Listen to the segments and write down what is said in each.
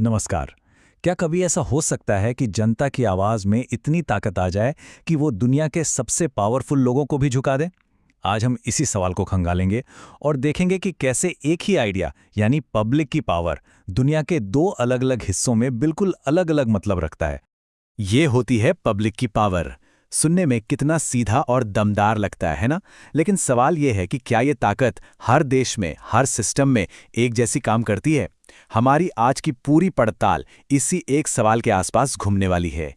नमस्कार। क्या कभी ऐसा हो सकता है कि जनता की आवाज में इतनी ताकत आ जाए कि वो दुनिया के सबसे पावरफुल लोगों को भी झुका दे? आज हम इसी सवाल को खंगालेंगे और देखेंगे कि कैसे एक ही आइडिया यानी पब्लिक की पावर दुनिया के दो अलग-अलग हिस्सों में बिल्कुल अलग-अलग मतलब रखता है। ये होती है पब्लिक की पावर। सुनने में कितना सीधा और दमदार लगता है ना? लेकिन सवाल ये है कि क्या ये ताकत हर देश में, हर सिस्टम में एक जैसी काम करती है? हमारी आज की पूरी पड़ताल इसी एक सवाल के आसपास घूमने वाली है।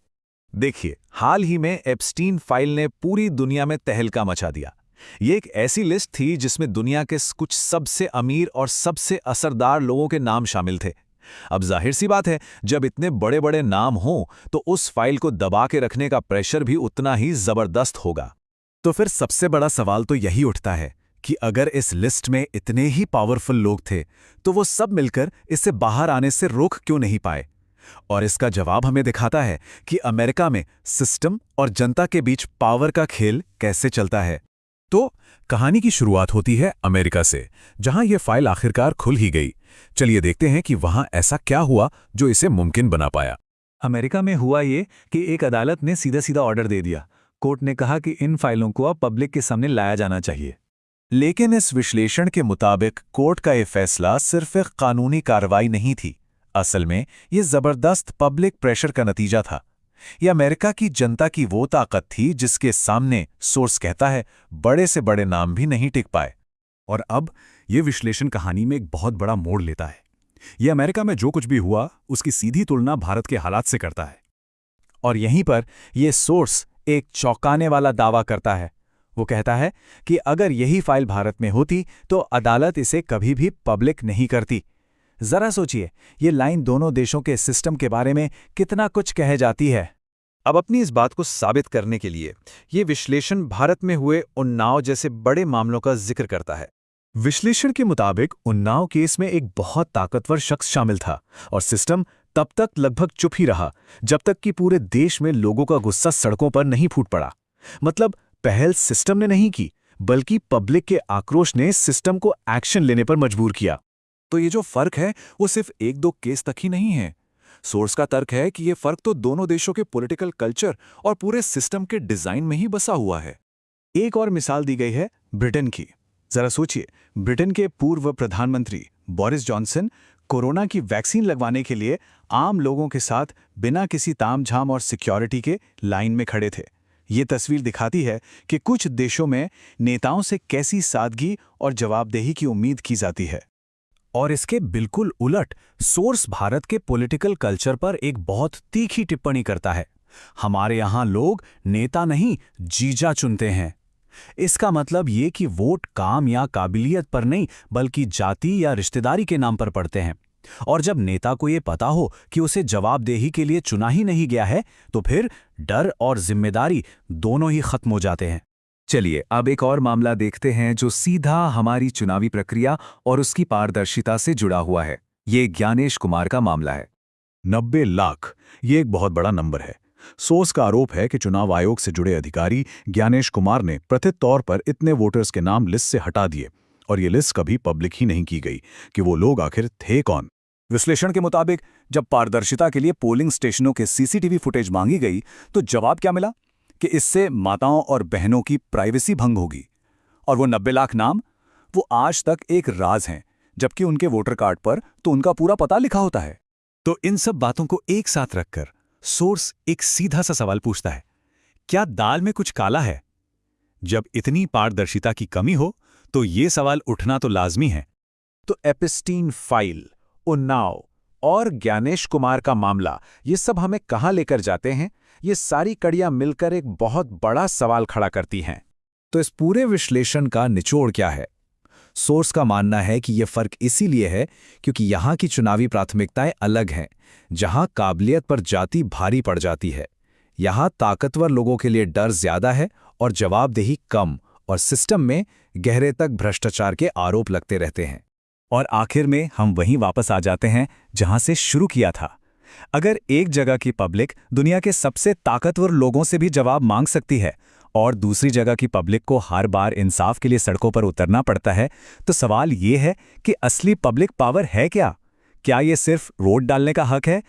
देखिए, हाल ही में एप्स्टीन फाइल ने पूरी दुनिया में तहलका मचा दिया। ये एक ऐसी लिस्ट थी जिसमें दुनिया के कुछ सबसे अमीर और सबसे असरदार लोगों के नाम शामिल थे। अब जाहिर सी बात है, जब इतने बड़े बड़े नाम हों तो उस फाइल को दबा के रखने का प्रेशर भी उतना ही जबरदस्त होगा। तो फिर सबसे बड़ा सवाल तो यही उठता है कि अगर इस लिस्ट में इतने ही पावरफुल लोग थे, तो वो सब मिलकर इससे बाहर आने से रोक क्यों नहीं पाए? और इसका जवाब हमें दिखाता है कि अमेरिका में सिस्टम और जनता के बीच पावर का खेल कैसे चलता है। तो कहानी की शुरुआत होती है अमेरिका से, जहां यह फाइल आखिरकार खुल ही गई। चलिए देखते हैं कि वहां ऐसा क्या हुआ जो इसे मुमकिन बना पाया। अमेरिका में हुआ ये कि एक अदालत ने सीधा सीधा ऑर्डर दे दिया। कोर्ट ने कहा कि इन फाइलों को अब पब्लिक के सामने लाया जाना चाहिए। लेकिन इस विश्लेषण के मुताबिक कोर्ट का यह फैसला सिर्फ एक कानूनी कार्रवाई नहीं थी। असल में ये जबरदस्त पब्लिक प्रेशर का नतीजा था। यह अमेरिका की जनता की वो ताकत थी जिसके सामने, सोर्स कहता है, बड़े से बड़े नाम भी नहीं टिक पाए। और अब ये विश्लेषण कहानी में एक बहुत बड़ा मोड़ लेता है। ये अमेरिका में जो कुछ भी हुआ उसकी सीधी तुलना भारत के हालात से करता है। और यहीं पर यह सोर्स एक चौंकाने वाला दावा करता है। वो कहता है कि अगर यही फाइल भारत में होती तो अदालत इसे कभी भी पब्लिक नहीं करती। जरा सोचिए, ये लाइन दोनों देशों के सिस्टम के बारे में कितना कुछ कह जाती है। अब अपनी इस बात को साबित करने के लिए ये विश्लेषण भारत में हुए उन्नाव जैसे बड़े मामलों का जिक्र करता है। विश्लेषण के मुताबिक उन्नाव केस में एक बहुत ताकतवर शख्स शामिल था और सिस्टम तब तक लगभग चुप ही रहा जब तक कि पूरे देश में लोगों का गुस्सा सड़कों पर नहीं फूट पड़ा। मतलब पहल सिस्टम ने नहीं की, बल्कि पब्लिक के आक्रोश ने सिस्टम को एक्शन लेने पर मजबूर किया। तो ये जो फर्क है वो सिर्फ एक दो केस तक ही नहीं है। सोर्स का तर्क है कि ये फर्क तो दोनों देशों के पॉलिटिकल कल्चर और पूरे सिस्टम के डिजाइन में ही बसा हुआ है। एक और मिसाल दी गई है ब्रिटेन की। जरा सोचिए, ब्रिटेन के पूर्व प्रधानमंत्री बोरिस जॉनसन कोरोना की वैक्सीन लगवाने के लिए आम लोगों के साथ बिना किसी तामझाम और सिक्योरिटी के लाइन में खड़े थे। ये तस्वीर दिखाती है कि कुछ देशों में नेताओं से कैसी सादगी और जवाबदेही की उम्मीद की जाती है। और इसके बिल्कुल उलट सोर्स भारत के पॉलिटिकल कल्चर पर एक बहुत तीखी टिप्पणी करता है। हमारे यहाँ लोग नेता नहीं, जीजा चुनते हैं। इसका मतलब ये कि वोट काम या काबिलियत पर नहीं बल्कि जाति या रिश्तेदारी के नाम पर पड़ते हैं। और जब नेता को ये पता हो कि उसे जवाबदेही के लिए चुना ही नहीं गया है, तो फिर डर और जिम्मेदारी दोनों ही खत्म हो जाते हैं। चलिए अब एक और मामला देखते हैं जो सीधा हमारी चुनावी प्रक्रिया और उसकी पारदर्शिता से जुड़ा हुआ है। ये ज्ञानेश कुमार का मामला है। 90 लाख, ये एक बहुत बड़ा नंबर है। सोर्स का आरोप है कि चुनाव आयोग से जुड़े अधिकारी ज्ञानेश कुमार ने कथित तौर पर इतने वोटर्स के नाम लिस्ट से हटा दिए और ये लिस्ट कभी पब्लिक ही नहीं की गई कि वो लोग आखिर थे कौन। विश्लेषण के मुताबिक जब पारदर्शिता के लिए पोलिंग स्टेशनों के सीसीटीवी फुटेज मांगी गई तो जवाब क्या मिला कि इससे माताओं और बहनों की प्राइवेसी भंग होगी। और वो 90 लाख नाम, वो आज तक एक राज हैं, जबकि उनके वोटर कार्ड पर तो उनका पूरा पता लिखा होता है। तो इन सब बातों को एक साथ रखकर सोर्स एक सीधा सा सवाल पूछता है, क्या दाल में कुछ काला है? जब इतनी पारदर्शिता की कमी हो तो ये सवाल उठना तो लाजमी है। तो एप्स्टीन फाइल, उन्नाव और ज्ञानेश कुमार का मामला, ये सब हमें कहाँ लेकर जाते हैं? ये सारी कड़ियां मिलकर एक बहुत बड़ा सवाल खड़ा करती हैं। तो इस पूरे विश्लेषण का निचोड़ क्या है? सोर्स का मानना है कि यह फर्क इसीलिए है क्योंकि यहाँ की चुनावी प्राथमिकताएं अलग हैं। जहाँ काबिलियत पर जाति भारी पड़ जाती है, यहाँ ताकतवर लोगों के लिए डर ज्यादा है और जवाबदेही कम, और सिस्टम में गहरे तक भ्रष्टाचार के आरोप लगते रहते हैं। और आखिर में हम वहीं वापस आ जाते हैं जहां से शुरू किया था। अगर एक जगह की पब्लिक दुनिया के सबसे ताकतवर लोगों से भी जवाब मांग सकती है और दूसरी जगह की पब्लिक को हर बार इंसाफ के लिए सड़कों पर उतरना पड़ता है, तो सवाल ये है कि असली पब्लिक पावर है क्या? क्या ये सिर्फ वोट डालने का हक है